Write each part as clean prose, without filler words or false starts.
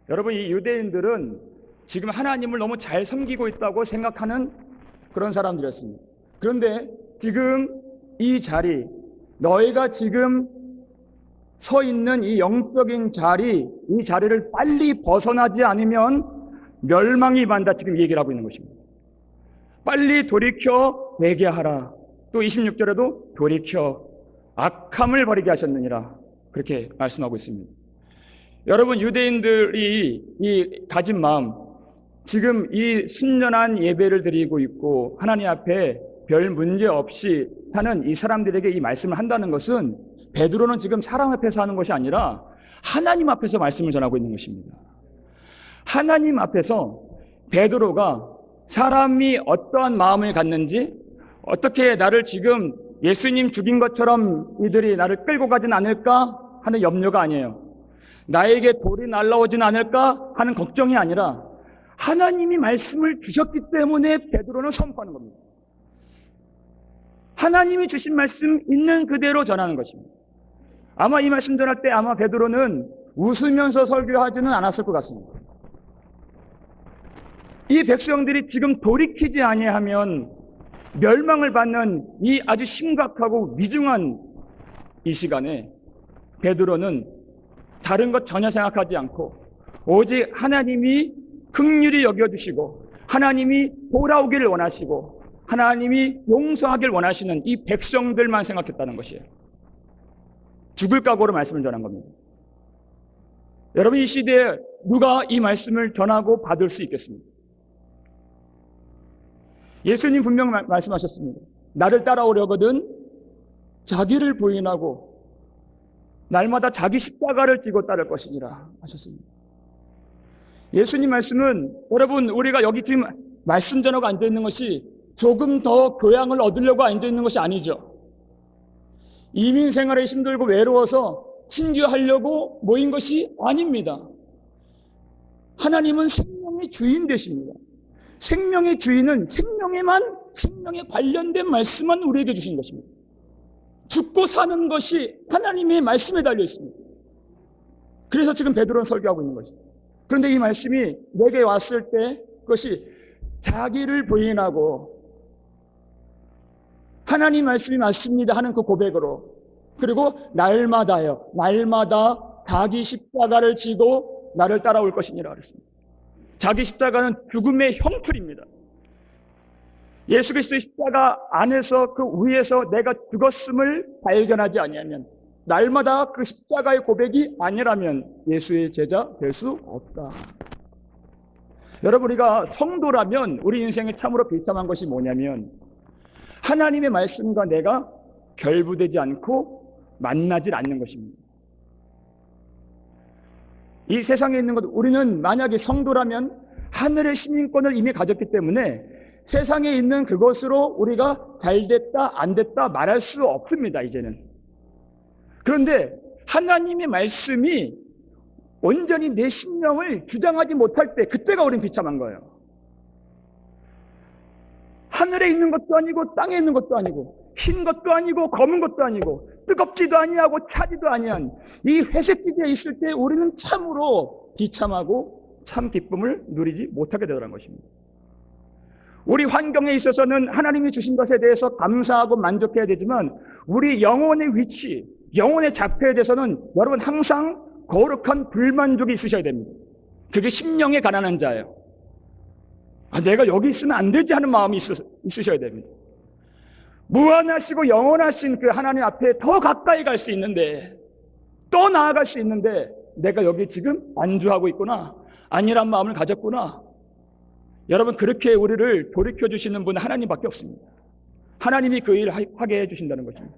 여러분, 이 유대인들은 지금 하나님을 너무 잘 섬기고 있다고 생각하는 그런 사람들이었습니다. 그런데 지금 이 자리, 너희가 지금 서 있는 이 영적인 자리, 이 자리를 빨리 벗어나지 않으면 멸망이 임한다, 지금 얘기를 하고 있는 것입니다. 빨리 돌이켜 회개하라. 또 26절에도 돌이켜 악함을 버리게 하셨느니라, 그렇게 말씀하고 있습니다. 여러분, 유대인들이 이 가진 마음, 지금 이 신년한 예배를 드리고 있고 하나님 앞에 별 문제 없이 사는 이 사람들에게 이 말씀을 한다는 것은, 베드로는 지금 사람 앞에서 하는 것이 아니라 하나님 앞에서 말씀을 전하고 있는 것입니다. 하나님 앞에서 베드로가 사람이 어떠한 마음을 갖는지, 어떻게 나를 지금 예수님 죽인 것처럼 이들이 나를 끌고 가진 않을까 하는 염려가 아니에요. 나에게 돌이 날라오진 않을까 하는 걱정이 아니라 하나님이 말씀을 주셨기 때문에 베드로는 선포하는 겁니다. 하나님이 주신 말씀 있는 그대로 전하는 것입니다. 아마 이 말씀 전할 때 아마 베드로는 웃으면서 설교하지는 않았을 것 같습니다. 이 백성들이 지금 돌이키지 아니하면 멸망을 받는 이 아주 심각하고 위중한 이 시간에 베드로는 다른 것 전혀 생각하지 않고 오직 하나님이 긍휼히 여겨주시고 하나님이 돌아오기를 원하시고 하나님이 용서하기를 원하시는 이 백성들만 생각했다는 것이에요. 죽을 각오로 말씀을 전한 겁니다. 여러분, 이 시대에 누가 이 말씀을 전하고 받을 수 있겠습니까? 예수님 분명 말씀하셨습니다. 나를 따라오려거든 자기를 부인하고 날마다 자기 십자가를 지고 따를 것이니라 하셨습니다. 예수님 말씀은, 여러분, 우리가 여기 지금 말씀 전하고 앉아있는 것이 조금 더 교양을 얻으려고 앉아있는 것이 아니죠. 이민 생활에 힘들고 외로워서 친교하려고 모인 것이 아닙니다. 하나님은 생명의 주인 되십니다. 생명의 주인은 생명에 관련된 말씀만 우리에게 주신 것입니다. 죽고 사는 것이 하나님의 말씀에 달려 있습니다. 그래서 지금 베드로는 설교하고 있는 것입니다. 그런데 이 말씀이 내게 왔을 때 그것이 자기를 부인하고 하나님 말씀이 맞습니다 하는 그 고백으로, 그리고 날마다 자기 십자가를 지고 나를 따라올 것이니라 그랬습니다. 자기 십자가는 죽음의 형틀입니다. 예수 그리스도의 십자가 안에서 그 위에서 내가 죽었음을 발견하지 아니하면, 날마다 그 십자가의 고백이 아니라면 예수의 제자 될 수 없다. 여러분, 우리가 성도라면 우리 인생에 참으로 비참한 것이 뭐냐면 하나님의 말씀과 내가 결부되지 않고 만나질 않는 것입니다. 이 세상에 있는 것, 우리는 만약에 성도라면 하늘의 시민권을 이미 가졌기 때문에 세상에 있는 그것으로 우리가 잘됐다 안 됐다 말할 수 없습니다, 이제는. 그런데 하나님의 말씀이 온전히 내 심령을 주장하지 못할 때, 그때가 우린 비참한 거예요. 하늘에 있는 것도 아니고 땅에 있는 것도 아니고 흰 것도 아니고 검은 것도 아니고 뜨겁지도 아니하고 차지도 아니한 이 회색 지대에 있을 때 우리는 참으로 비참하고 참 기쁨을 누리지 못하게 되더라는 것입니다. 우리 환경에 있어서는 하나님이 주신 것에 대해서 감사하고 만족해야 되지만 우리 영혼의 위치, 영혼의 자폐에 대해서는 여러분 항상 거룩한 불만족이 있으셔야 됩니다. 그게 심령에 가난한 자예요. 내가 여기 있으면 안 되지 하는 마음이 있으셔야 됩니다. 무한하시고 영원하신 그 하나님 앞에 더 가까이 갈 수 있는데, 또 나아갈 수 있는데 내가 여기 지금 안주하고 있구나, 아니란 마음을 가졌구나. 여러분, 그렇게 우리를 돌이켜주시는 분은 하나님밖에 없습니다. 하나님이 그 일을 하게 해주신다는 것입니다.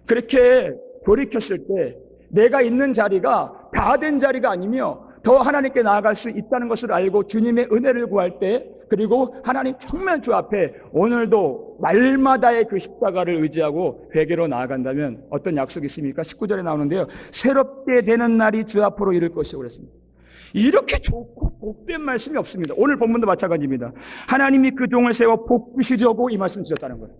그렇게 돌이켰을 때 내가 있는 자리가 다 된 자리가 아니며 더 하나님께 나아갈 수 있다는 것을 알고 주님의 은혜를 구할 때, 그리고 하나님 정말 주 앞에 오늘도 날마다의 그 십자가를 의지하고 회개로 나아간다면 어떤 약속이 있습니까? 19절에 나오는데요, 새롭게 되는 날이 주 앞으로 이를 것이라고 그랬습니다. 이렇게 좋고 복된 말씀이 없습니다. 오늘 본문도 마찬가지입니다. 하나님이 그 종을 세워 복 주시려고 이 말씀 주셨다는 거예요.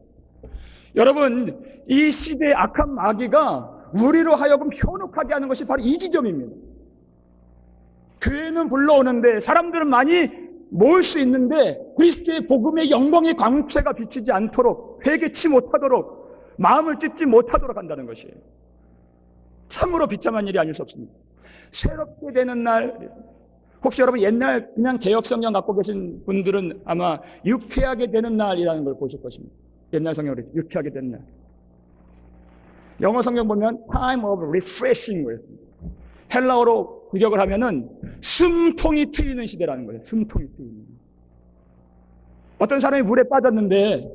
여러분, 이 시대의 악한 마귀가 우리로 하여금 현혹하게 하는 것이 바로 이 지점입니다. 교회는 불러오는데 사람들은 많이 모을 수 있는데 그리스도의 복음의 영광의 광채가 비치지 않도록, 회개치 못하도록, 마음을 찢지 못하도록 한다는 것이에요. 참으로 비참한 일이 아닐 수 없습니다. 새롭게 되는 날, 혹시 여러분 옛날 그냥 개혁성경 갖고 계신 분들은 아마 유쾌하게 되는 날이라는 걸 보실 것입니다. 옛날 성경으로 유쾌하게 되는 날. 영어 성경 보면 time of refreshing 거예요. 헬라어로 구역을 하면은 숨통이 트이는 시대라는 거예요. 숨통이 트이는. 어떤 사람이 물에 빠졌는데,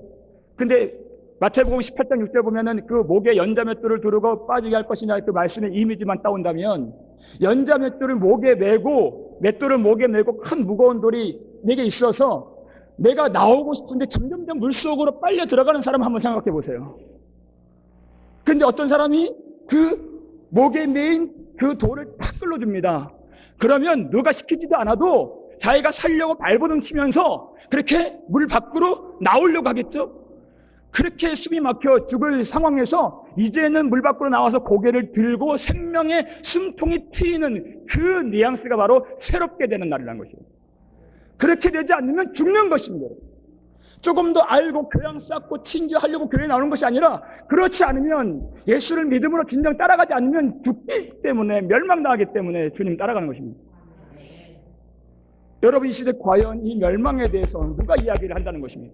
근데 마태복음 18장 6절 보면은 그 목에 연자맷돌을 두르고 빠지게 할 것이냐, 그 말씀의 이미지만 따온다면, 연자맷돌을 목에 메고, 맷돌을 목에 메고 큰 무거운 돌이 내게 있어서 내가 나오고 싶은데 점점점 물속으로 빨려 들어가는 사람 한번 생각해 보세요. 근데 어떤 사람이 그 목에 메인 그 돌을 탁 끌어줍니다. 그러면 누가 시키지도 않아도 자기가 살려고 발버둥 치면서 그렇게 물 밖으로 나오려고 하겠죠. 그렇게 숨이 막혀 죽을 상황에서 이제는 물 밖으로 나와서 고개를 들고 생명의 숨통이 트이는 그 뉘앙스가 바로 새롭게 되는 날이라는 것이에요. 그렇게 되지 않으면 죽는 것입니다. 조금 더 알고 교양 쌓고 친교하려고 교회에 나오는 것이 아니라, 그렇지 않으면, 예수를 믿음으로 진정 따라가지 않으면 죽기 때문에, 멸망당하기 때문에 주님 따라가는 것입니다. 여러분, 이 시대 과연 이 멸망에 대해서 누가 이야기를 한다는 것입니까?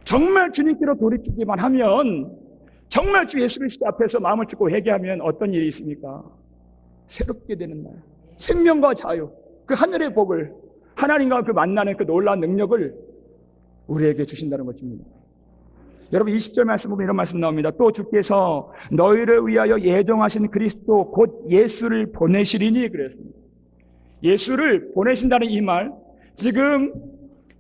정말 주님께로 돌이키기만 하면, 정말 주 예수 그리스도 앞에서 마음을 찢고 회개하면 어떤 일이 있습니까? 새롭게 되는 날, 생명과 자유, 그 하늘의 복을, 하나님과 그 만나는 그 놀라운 능력을 우리에게 주신다는 것입니다. 여러분 20절 말씀 보면 이런 말씀 나옵니다. 또 주께서 너희를 위하여 예정하신 그리스도 곧 예수를 보내시리니 그랬습니다. 예수를 보내신다는 이 말, 지금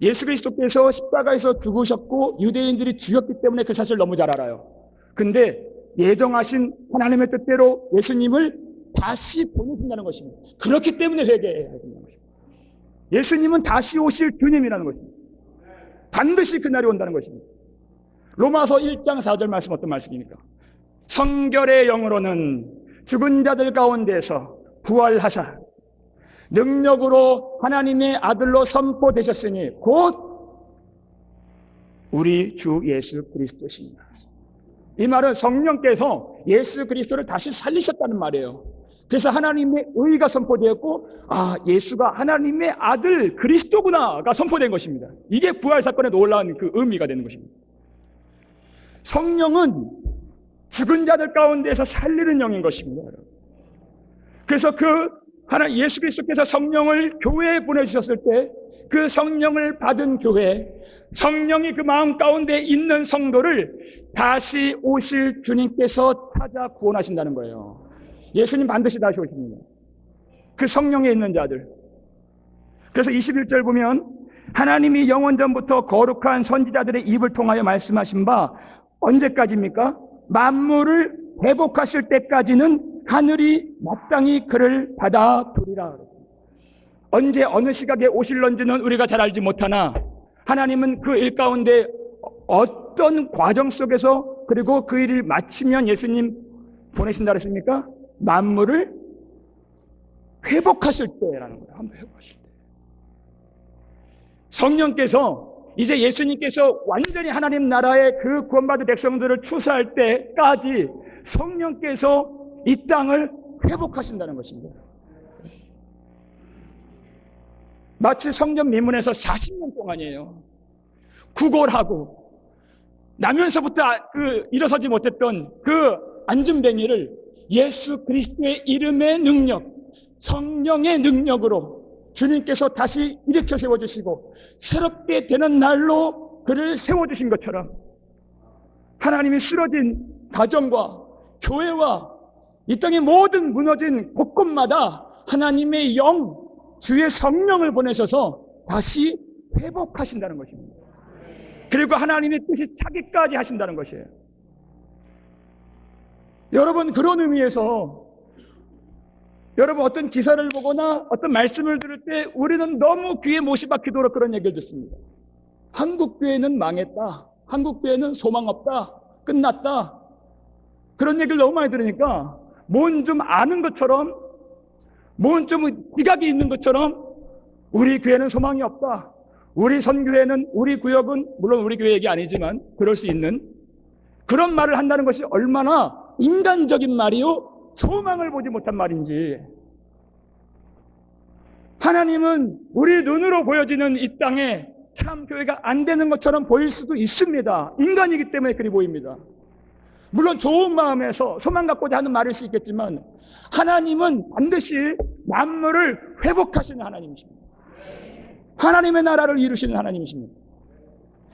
예수 그리스도께서 십자가에서 죽으셨고 유대인들이 죽였기 때문에 그 사실을 너무 잘 알아요. 근데 예정하신 하나님의 뜻대로 예수님을 다시 보내신다는 것입니다. 그렇기 때문에 회개해야 된다는 것입니다. 예수님은 다시 오실 주님이라는 것입니다. 반드시 그날이 온다는 것입니다. 로마서 1장 4절 말씀 어떤 말씀입니까? 성결의 영으로는 죽은 자들 가운데서 부활하사 능력으로 하나님의 아들로 선포되셨으니 곧 우리 주 예수 그리스도십니다. 이 말은 성령께서 예수 그리스도를 다시 살리셨다는 말이에요. 그래서 하나님의 의가 선포되었고, 아, 예수가 하나님의 아들 그리스도구나가 선포된 것입니다. 이게 부활 사건의 놀라운 그 의미가 되는 것입니다. 성령은 죽은 자들 가운데서 살리는 영인 것입니다. 그래서 예수 그리스도께서 성령을 교회에 보내주셨을 때 그 성령을 받은 교회, 성령이 그 마음 가운데 있는 성도를 다시 오실 주님께서 찾아 구원하신다는 거예요. 예수님 반드시 다시 오십니다. 그 성령에 있는 자들. 그래서 21절 보면 하나님이 영원전부터 거룩한 선지자들의 입을 통하여 말씀하신 바 언제까지입니까? 만물을 회복하실 때까지는 하늘이 마땅히 그를 받아두리라. 언제 어느 시각에 오실런지는 우리가 잘 알지 못하나 하나님은 그 일 가운데 어떤 과정 속에서 그리고 그 일을 마치면 예수님 보내신다 그랬습니까? 만물을 회복하실 때라는 거예요. 한번 회복하실 때. 성령께서 이제 예수님께서 완전히 하나님 나라의 그 구원받은 백성들을 추수할 때까지 성령께서 이 땅을 회복하신다는 것입니다. 마치 성전 미문에서 40년 동안이에요. 구걸하고 나면서부터 일어서지 못했던 그 안진뱅이를 예수 그리스도의 이름의 능력, 성령의 능력으로 주님께서 다시 일으켜 세워주시고 새롭게 되는 날로 그를 세워주신 것처럼 하나님이 쓰러진 가정과 교회와 이 땅의 모든 무너진 곳곳마다 하나님의 영, 주의 성령을 보내셔서 다시 회복하신다는 것입니다. 그리고 하나님의 뜻이 차기까지 하신다는 것이에요. 여러분, 그런 의미에서 여러분 어떤 기사를 보거나 어떤 말씀을 들을 때 우리는 너무 귀에 못이 박히도록 그런 얘기를 듣습니다. 한국교회는 망했다. 한국교회는 소망 없다. 끝났다. 그런 얘기를 너무 많이 들으니까 뭔 좀 아는 것처럼 뭔 좀 지각이 있는 것처럼 우리 교회는 소망이 없다. 우리 선교회는, 우리 구역은, 물론 우리 교회 얘기 아니지만 그럴 수 있는 그런 말을 한다는 것이 얼마나 인간적인 말이요, 소망을 보지 못한 말인지. 하나님은 우리 눈으로 보여지는 이 땅에 참 교회가 안 되는 것처럼 보일 수도 있습니다. 인간이기 때문에 그리 보입니다. 물론 좋은 마음에서 소망 갖고자 하는 말일 수 있겠지만 하나님은 반드시 만물을 회복하시는 하나님이십니다. 하나님의 나라를 이루시는 하나님이십니다.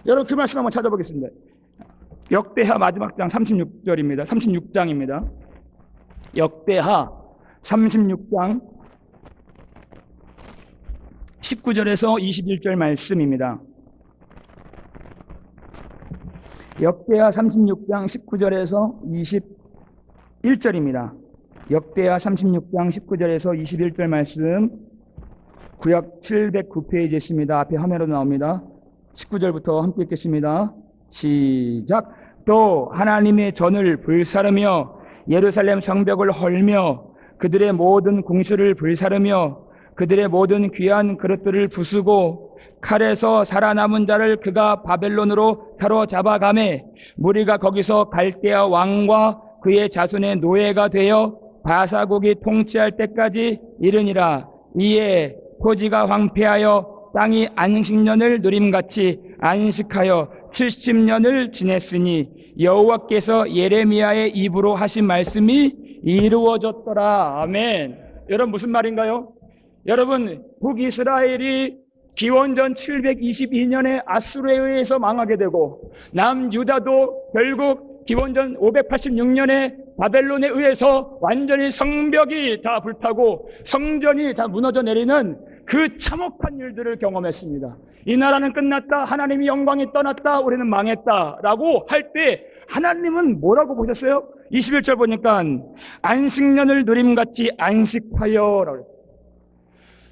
여러분, 그 말씀 한번 찾아보겠습니다. 역대하 마지막 장 36절입니다. 36장입니다. 역대하 36장 19절에서 21절 말씀입니다. 역대하 36장 19절에서 21절입니다. 역대하 36장 19절에서 21절 말씀, 구약 709페이지에 있습니다. 앞에 화면으로 나옵니다. 19절부터 함께 읽겠습니다. 시작. 또 하나님의 전을 불사르며 예루살렘 성벽을 헐며 그들의 모든 궁수를 불사르며 그들의 모든 귀한 그릇들을 부수고 칼에서 살아남은 자를 그가 바벨론으로 사로잡아가매 무리가 거기서 갈대아 왕과 그의 자손의 노예가 되어 바사국이 통치할 때까지 이르니라. 이에 토지가 황폐하여 땅이 안식년을 누림같이 안식하여 70년을 지냈으니 여호와께서 예레미야의 입으로 하신 말씀이 이루어졌더라. 아멘. 여러분, 무슨 말인가요? 여러분, 북이스라엘이 기원전 722년에 아수르에 의해서 망하게 되고 남유다도 결국 기원전 586년에 바벨론에 의해서 완전히 성벽이 다 불타고 성전이 다 무너져 내리는 그 참혹한 일들을 경험했습니다. 이 나라는 끝났다, 하나님이 영광이 떠났다, 우리는 망했다라고 할 때 하나님은 뭐라고 보셨어요? 21절 보니까 안식년을 누림같이 안식하여 라고.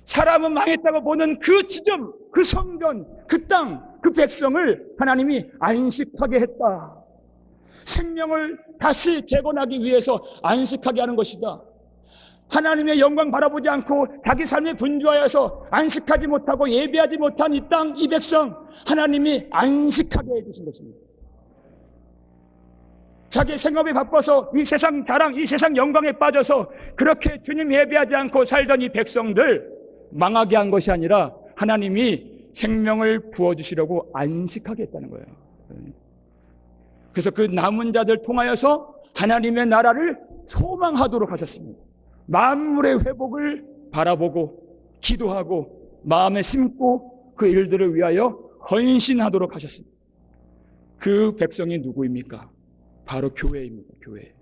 사람은 망했다고 보는 그 지점, 그 성전, 그 땅, 그 백성을 하나님이 안식하게 했다. 생명을 다시 재건하기 위해서 안식하게 하는 것이다. 하나님의 영광 바라보지 않고 자기 삶에 분주하여서 안식하지 못하고 예배하지 못한 이 땅, 이 백성, 하나님이 안식하게 해주신 것입니다. 자기 생업에 바빠서 이 세상 자랑, 이 세상 영광에 빠져서 그렇게 주님 예배하지 않고 살던 이 백성들 망하게 한 것이 아니라 하나님이 생명을 부어주시려고 안식하게 했다는 거예요. 그래서 그 남은 자들 통하여서 하나님의 나라를 소망하도록 하셨습니다. 만물의 회복을 바라보고 기도하고 마음에 심고 그 일들을 위하여 헌신하도록 하셨습니다. 그 백성이 누구입니까? 바로 교회입니다. 교회.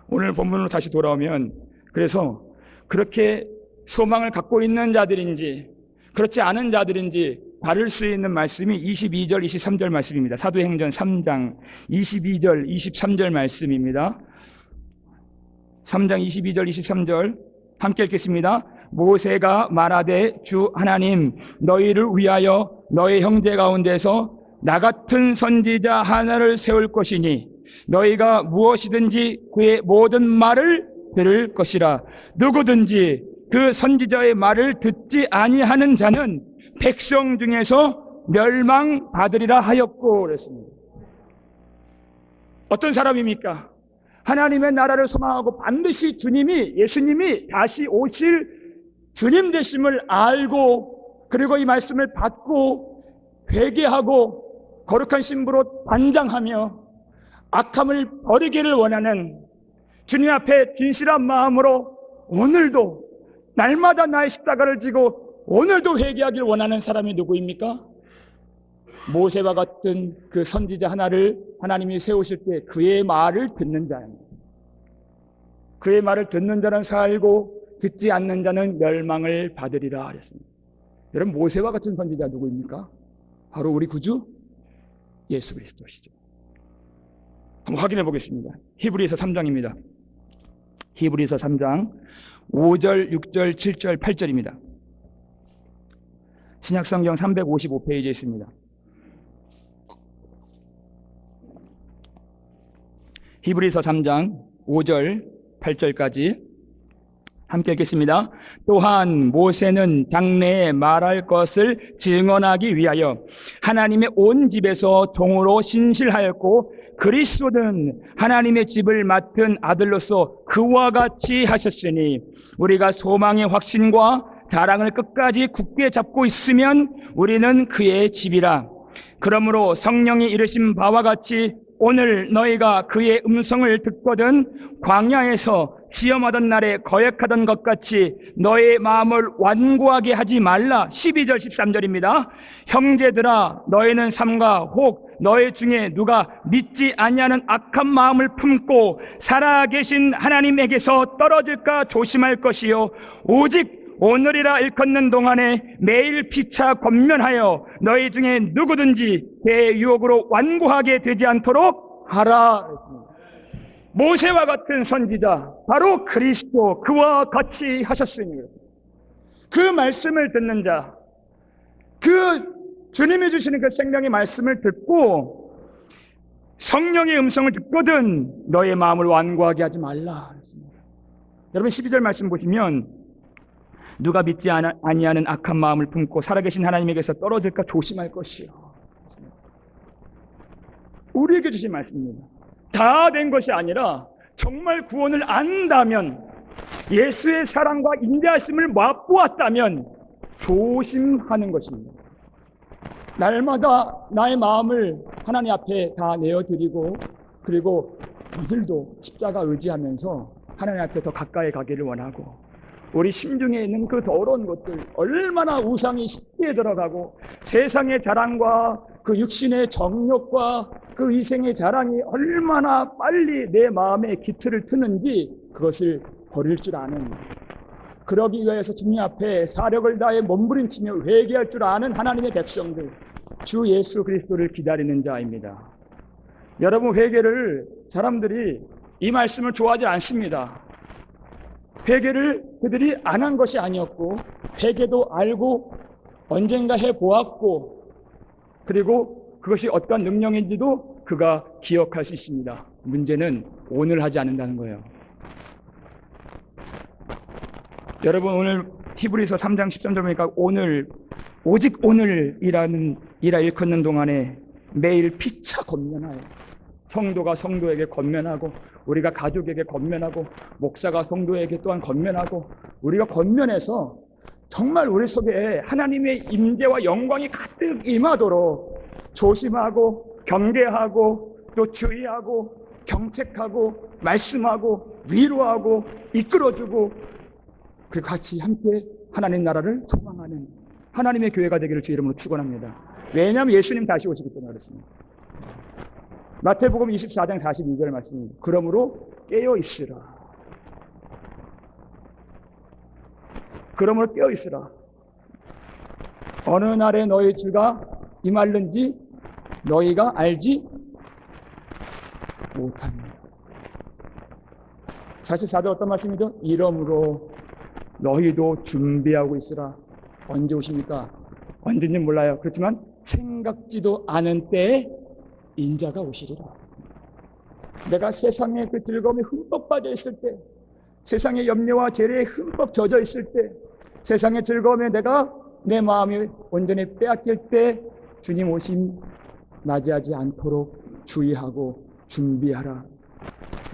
오늘 본문으로 다시 돌아오면 그래서 그렇게 소망을 갖고 있는 자들인지 그렇지 않은 자들인지 다를 수 있는 말씀이 22절, 23절 말씀입니다. 사도행전 3장 22절, 23절 말씀입니다. 3장 22절, 23절 함께 읽겠습니다. 모세가 말하되 주 하나님 너희를 위하여 너희 형제 가운데서 나 같은 선지자 하나를 세울 것이니 너희가 무엇이든지 그의 모든 말을 들을 것이라. 누구든지 그 선지자의 말을 듣지 아니하는 자는 백성 중에서 멸망받으리라 하였고 그랬습니다. 어떤 사람입니까? 하나님의 나라를 소망하고 반드시 주님이, 예수님이 다시 오실 주님 되심을 알고 그리고 이 말씀을 받고 회개하고 거룩한 신부로 단장하며 악함을 버리기를 원하는 주님 앞에 진실한 마음으로 오늘도 날마다 나의 십자가를 지고 오늘도 회개하기를 원하는 사람이 누구입니까? 모세와 같은 그 선지자 하나를 하나님이 세우실 때 그의 말을 듣는 자입니다. 그의 말을 듣는 자는 살고 듣지 않는 자는 멸망을 받으리라 하셨습니다. 여러분, 모세와 같은 선지자 누구입니까? 바로 우리 구주 예수 그리스도시죠. 한번 확인해 보겠습니다. 히브리서 3장입니다. 히브리서 3장 5절, 6절, 7절, 8절입니다. 신약성경 355페이지에 있습니다. 히브리서 3장 5절, 8절까지 함께 읽겠습니다. 또한 모세는 장래에 말할 것을 증언하기 위하여 하나님의 온 집에서 종으로 신실하였고 그리스도는 하나님의 집을 맡은 아들로서 그와 같이 하셨으니 우리가 소망의 확신과 자랑을 끝까지 굳게 잡고 있으면 우리는 그의 집이라. 그러므로 성령이 이르신 바와 같이 오늘 너희가 그의 음성을 듣거든 광야에서 시험하던 날에 거역하던 것 같이 너의 마음을 완고하게 하지 말라. 12절 13절입니다. 형제들아 너희는 삼가 혹 너희 중에 누가 믿지 아니하는 악한 마음을 품고 살아계신 하나님에게서 떨어질까 조심할 것이요 오직 오늘이라 일컫는 동안에 매일 피차 권면하여 너희 중에 누구든지 내 유혹으로 완고하게 되지 않도록 하라. 모세와 같은 선지자 바로 그리스도 그와 같이 하셨으니 그 말씀을 듣는 자, 그 주님이 주시는 그 생명의 말씀을 듣고 성령의 음성을 듣거든 너의 마음을 완고하게 하지 말라. 여러분 12절 말씀 보시면 누가 믿지 아니하는 악한 마음을 품고 살아계신 하나님에게서 떨어질까 조심할 것이요. 우리에게 주신 말씀입니다. 다 된 것이 아니라 정말 구원을 안다면 예수의 사랑과 인자하심을 맛보았다면 조심하는 것입니다. 날마다 나의 마음을 하나님 앞에 다 내어드리고 그리고 오늘도 십자가 의지하면서 하나님 앞에 더 가까이 가기를 원하고 우리 심중에 있는 그 더러운 것들 얼마나 우상이 쉽게 들어가고 세상의 자랑과 그 육신의 정욕과 그 이생의 자랑이 얼마나 빨리 내 마음에 기틀을 트는지 그것을 버릴 줄 아는, 그러기 위해서 주님 앞에 사력을 다해 몸부림치며 회개할 줄 아는 하나님의 백성들, 주 예수 그리스도를 기다리는 자입니다. 여러분, 회개를 사람들이 이 말씀을 좋아하지 않습니다. 회개를 그들이 안 한 것이 아니었고 회개도 알고 언젠가 해보았고 그리고 그것이 어떤 능력인지도 그가 기억할 수 있습니다. 문제는 오늘 하지 않는다는 거예요. 여러분, 오늘 히브리서 3장 13절 보니까 오늘, 오직 오늘이라는 이라 일컫는 동안에 매일 피차 권면하여, 성도가 성도에게 권면하고 우리가 가족에게 권면하고 목사가 성도에게 또한 권면하고 우리가 권면해서 정말 우리 속에 하나님의 임재와 영광이 가득 임하도록 조심하고 경계하고 또 주의하고 경책하고 말씀하고 위로하고 이끌어주고 그 같이 함께 하나님 나라를 소망하는 하나님의 교회가 되기를 주 이름으로 축원합니다. 왜냐하면 예수님 다시 오시기 때문에 그렇습니다. 마태복음 24장 42절 말씀입니다. 그러므로 깨어 있으라. 그러므로 깨어 있으라. 어느 날에 너희 주가 임할는지 너희가 알지 못합니다. 44절 어떤 말씀이죠? 이러므로 너희도 준비하고 있으라. 언제 오십니까? 언제인지 몰라요. 그렇지만 생각지도 않은 때에 인자가 오시리라. 내가 세상의 그 즐거움에 흠뻑 빠져 있을 때, 세상의 염려와 재래에 흠뻑 젖어 있을 때, 세상의 즐거움에 내가 내 마음이 온전히 빼앗길 때 주님 오심 맞이하지 않도록 주의하고 준비하라.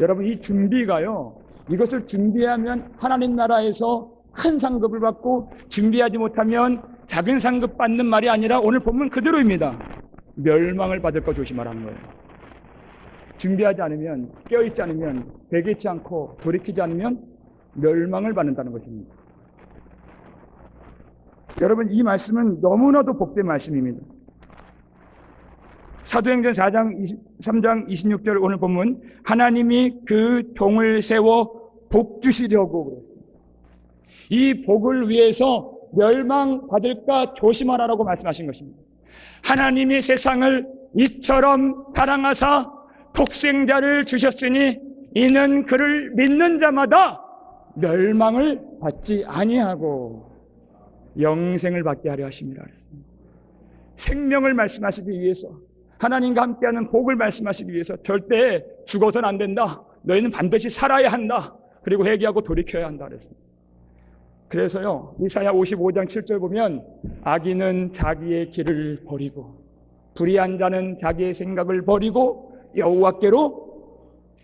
여러분, 이 준비가요, 이것을 준비하면 하나님 나라에서 큰 상급을 받고 준비하지 못하면 작은 상급 받는 말이 아니라 오늘 본문 그대로입니다. 멸망을 받을 거 조심하라는 거예요. 준비하지 않으면, 깨어있지 않으면, 배기치 않고 돌이키지 않으면 멸망을 받는다는 것입니다. 여러분, 이 말씀은 너무나도 복된 말씀입니다. 사도행전 3장 26절 오늘 보면 하나님이 그 종을 세워 복 주시려고 그랬습니다. 이 복을 위해서 멸망받을까 조심하라고 말씀하신 것입니다. 하나님이 세상을 이처럼 사랑하사 독생자를 주셨으니 이는 그를 믿는 자마다 멸망을 받지 아니하고 영생을 받게 하려 하심이라 그랬습니다. 생명을 말씀하시기 위해서, 하나님과 함께하는 복을 말씀하시기 위해서 절대 죽어서는 안 된다. 너희는 반드시 살아야 한다. 그리고 회개하고 돌이켜야 한다 그랬습니다. 그래서요, 이사야 55장 7절 보면 악인은 자기의 길을 버리고 불의한 자는 자기의 생각을 버리고 여호와께로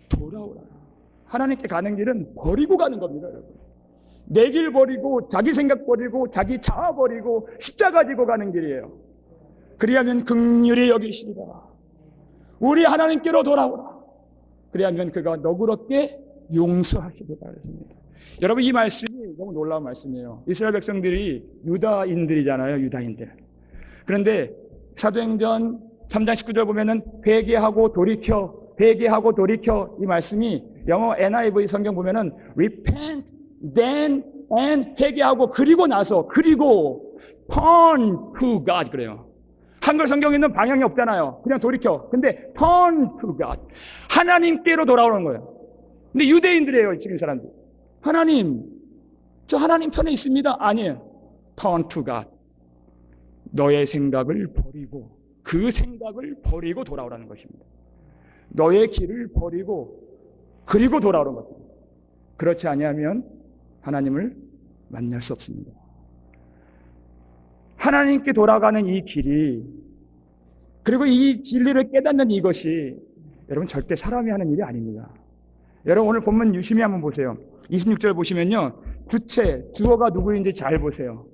돌아오라. 하나님께 가는 길은 버리고 가는 겁니다, 여러분. 내 길 버리고 자기 생각 버리고 자기 자아 버리고 십자가 지고 가는 길이에요. 그리하면 긍휼히 여기시리라. 우리 하나님께로 돌아오라. 그리하면 그가 너그럽게 용서하시리라 했습니다. 여러분, 이 말씀이 너무 놀라운 말씀이에요. 이스라엘 백성들이 유다인들이잖아요, 유다인들. 그런데 사도행전 3장 19절 보면은 회개하고 돌이켜, 회개하고 돌이켜, 이 말씀이 영어 NIV 성경 보면은 repent, then, and 회개하고 그리고 나서, 그리고 turn to God 그래요. 한글 성경에는 방향이 없잖아요. 그냥 돌이켜. 근데 turn to God, 하나님께로 돌아오는 거예요. 근데 유대인들이에요, 지금 사람들. 하나님, 저 하나님 편에 있습니다. 아니에요. turn to God, 너의 생각을 버리고, 그 생각을 버리고 돌아오라는 것입니다. 너의 길을 버리고 그리고 돌아오는 것입니다. 그렇지 아니하면 하나님을 만날 수 없습니다. 하나님께 돌아가는 이 길이, 그리고 이 진리를 깨닫는 이것이 여러분 절대 사람이 하는 일이 아닙니다. 여러분, 오늘 본문 유심히 한번 보세요. 26절 보시면요, 주어가 누구인지 잘 보세요.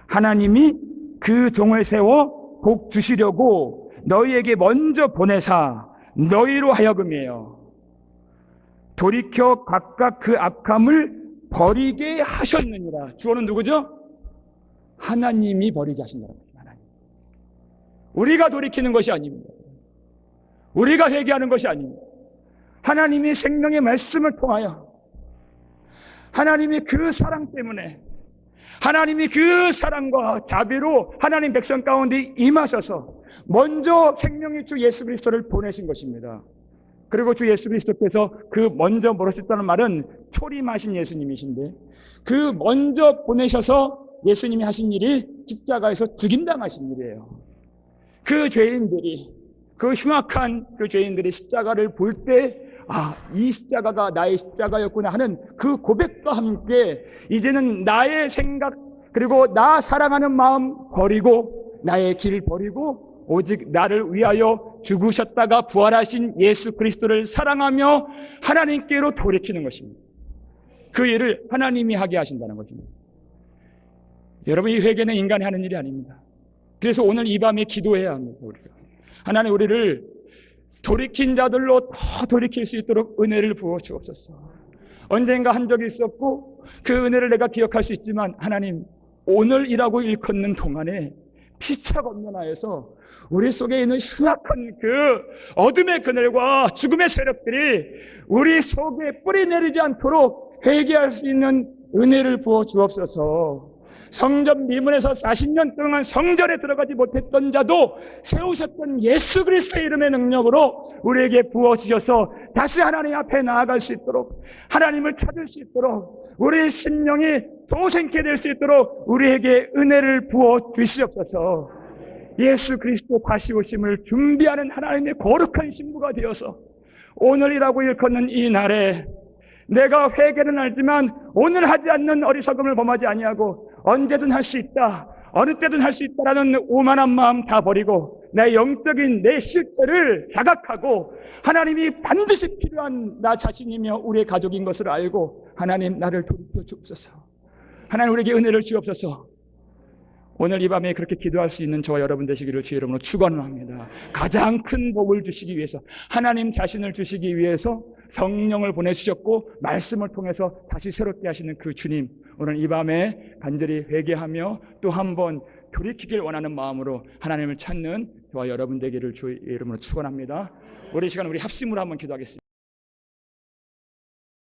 하나님이 그 종을 세워 복 주시려고 너희에게 먼저 보내사 너희로 하여금이에요. 돌이켜 각각 그 악함을 버리게 하셨느니라. 주어는 누구죠? 하나님이 버리게 하신다는 거죠. 하나님. 우리가 돌이키는 것이 아닙니다. 우리가 회개하는 것이 아닙니다. 하나님이 생명의 말씀을 통하여, 하나님이 그 사랑 때문에, 하나님이 그 사랑과 자비로 하나님 백성 가운데 임하셔서 먼저 생명의 주 예수 그리스도를 보내신 것입니다. 그리고 주 예수 그리스도께서 그 먼저 보내셨다는 말은 초림하신 예수님이신데, 그 먼저 보내셔서 예수님이 하신 일이 십자가에서 죽임당하신 일이에요. 그 죄인들이, 그 흉악한 그 죄인들이 십자가를 볼 때, 아, 이 십자가가 나의 십자가였구나 하는 그 고백과 함께 이제는 나의 생각, 그리고 나 사랑하는 마음 버리고 나의 길 버리고 오직 나를 위하여 죽으셨다가 부활하신 예수 그리스도를 사랑하며 하나님께로 돌이키는 것입니다. 그 일을 하나님이 하게 하신다는 것입니다. 여러분, 이 회개는 인간이 하는 일이 아닙니다. 그래서 오늘 이 밤에 기도해야 합니다. 우리가 하나님, 우리를 돌이킨 자들로 더 돌이킬 수 있도록 은혜를 부어 주옵소서. 언젠가 한 적이 있었고 그 은혜를 내가 기억할 수 있지만, 하나님, 오늘이라고 일컫는 동안에 피차건면하여서 우리 속에 있는 흉악한 그 어둠의 그늘과 죽음의 세력들이 우리 속에 뿌리 내리지 않도록 회개할 수 있는 은혜를 부어 주옵소서. 성전 미문에서 40년 동안 성전에 들어가지 못했던 자도 세우셨던 예수 그리스도의 이름의 능력으로 우리에게 부어주셔서 다시 하나님 앞에 나아갈 수 있도록, 하나님을 찾을 수 있도록, 우리의 심령이 도생케 될 수 있도록 우리에게 은혜를 부어 주시옵소서. 예수 그리스도 다시 오심을 준비하는 하나님의 거룩한 신부가 되어서 오늘이라고 일컫는 이 날에 내가 회개는 알지만 오늘 하지 않는 어리석음을 범하지 아니하고 언제든 할 수 있다, 어느 때든 할 수 있다라는 오만한 마음 다 버리고 내 영적인 내 실체를 자각하고 하나님이 반드시 필요한 나 자신이며 우리의 가족인 것을 알고, 하나님, 나를 돌이켜 주옵소서. 하나님, 우리에게 은혜를 주옵소서. 오늘 이 밤에 그렇게 기도할 수 있는 저와 여러분 되시기를 주의 이름으로 축원합니다. 가장 큰 복을 주시기 위해서, 하나님 자신을 주시기 위해서 성령을 보내주셨고 말씀을 통해서 다시 새롭게 하시는 그 주님, 오늘 이 밤에 간절히 회개하며 또 한 번 돌이키길 원하는 마음으로 하나님을 찾는 저와 여러분 되기를 주의 이름으로 축원합니다. 우리 시간 우리 합심으로 한번 기도하겠습니다.